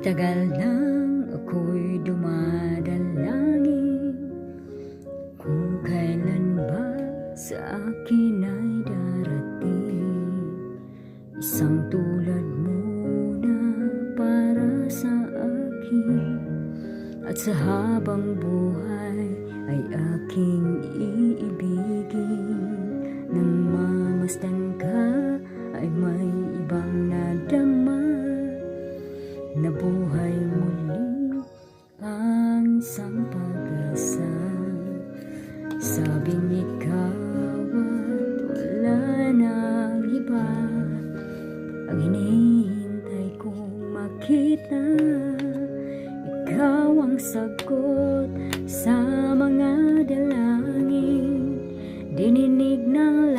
tagal nang ako'y dumadalangin kung kailan ba sa akin ay darating isang tulad mo na para sa akin, at sa habang buhay ay aking iibigin. Nang mamasdan ka ay may ibang nadama, nabuhay muli ang isang pag-asa. Sabing ikaw at wala nang iba ang hinihintay kong makita. Ikaw ang sagot sa mga dalangin, dininig ng